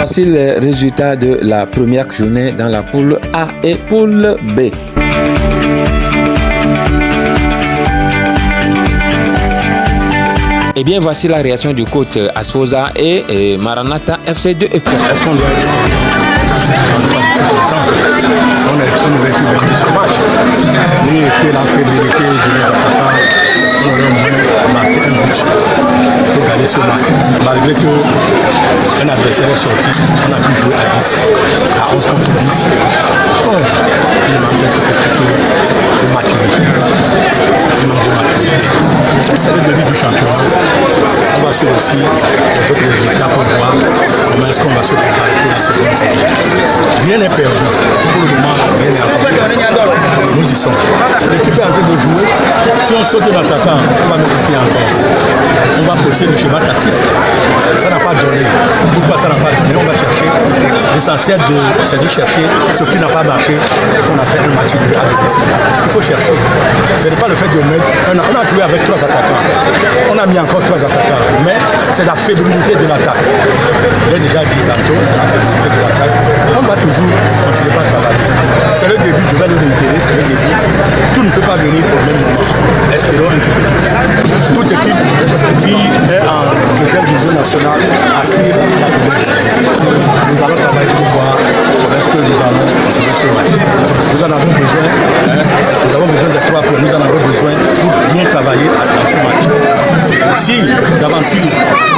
voici les résultats de la première journée dans la poule A et poule B. Et bien voici la réaction du coach Asfosa et Maranatha FC2 FC. Est-ce qu'on doit être on aurait pu gagner ce match. Nous étions la fébrilité de nos attaquants. On aurait au moins marqué un but pour gagner ce match. Malgré qu'un adversaire est sorti, on a pu jouer à 10, à 11 contre 10. Bon, il manque un tout petit peu de maturité. Il manque de maturité. C'est le début du championnat. On va suivre aussi les autres résultats pour voir comment est-ce qu'on va se préparer pour la seconde journée. Rien n'est perdu. Pour le moment, rien n'est encore perdu. Nous y sommes. L'équipe est en train de jouer. Si on saute un attaquant, on va nous quitter encore. On va forcer le schéma tactique. Ça n'a pas donné. Pourquoi ça n'a pas donné? On va chercher. L'essentiel, c'est de chercher ce qui n'a pas marché et qu'on a fait un match à domicile. Il faut chercher. Ce n'est pas le fait de mettre. On a joué avec 3 attaquants. On a mis encore 3 attaquants. Mais c'est la fébrilité de l'attaque. Je l'ai déjà dit tantôt, c'est la fébrilité de l'attaque. On va toujours continuer à travailler. C'est le début, je vais le réitérer, c'est le début. Tout ne peut pas venir au même moment. Espérons un tout petit peu. Toute équipe qui est en deuxième division nationale aspire à la première division. Nous allons travailler pour voir comment est-ce que nous allons jouer ce match. Nous en avons besoin, nous avons besoin des 3 points, nous en avons besoin pour bien travailler dans ce match. Si d'aventure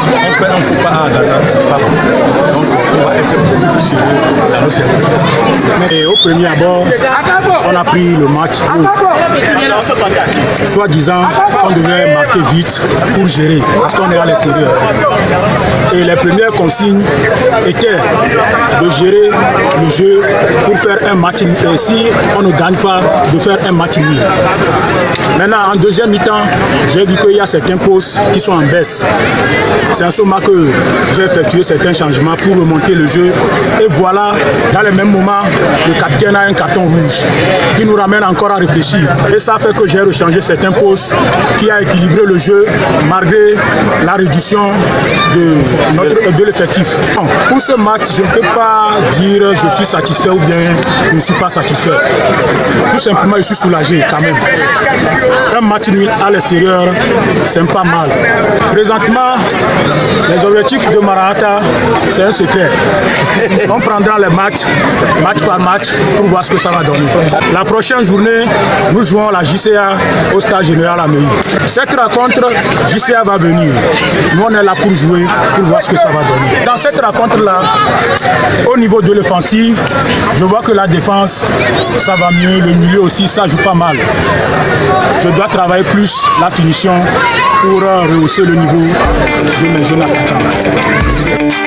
on fait un faux pas à Gaza, c'est pas bon. Donc on va être beaucoup plus sérieux dans nos services. Et au premier abord, on a pris le match soi-disant qu'on devait marquer vite pour gérer, parce qu'on est à l'extérieur. Et les premières consignes étaient de gérer le jeu pour faire un match, et si on ne gagne pas, de faire un match nul. Maintenant, en deuxième mi-temps, j'ai vu qu'il y a certains postes qui sont en baisse. C'est en ce moment que j'ai effectué certains changements pour remonter le jeu. Et voilà, dans le même moment, le capitaine a un carton rouge qui nous ramène encore à réfléchir. Et ça fait que j'ai rechangé certains postes qui a équilibré le jeu malgré la réduction de l'effectif. Pour ce match, je ne peux pas dire je suis satisfait ou bien je ne suis pas satisfait. Tout simplement, je suis soulagé quand même. Un match nul à l'extérieur, c'est pas mal. Présentement, les objectifs de Maranatha, c'est un secret. On prendra les match par match, pour voir ce que ça va donner. La prochaine journée, nous jouons la JCA au stade général à Meilly. Cette rencontre, JCA va venir. Nous, on est là pour jouer, pour voir ce que ça va donner. Dans cette rencontre-là, au niveau de l'offensive, je vois que la défense, ça va mieux. Le milieu aussi, ça joue pas mal. Je dois travailler plus la finition pour rehausser le niveau de mes jeunes attaquants.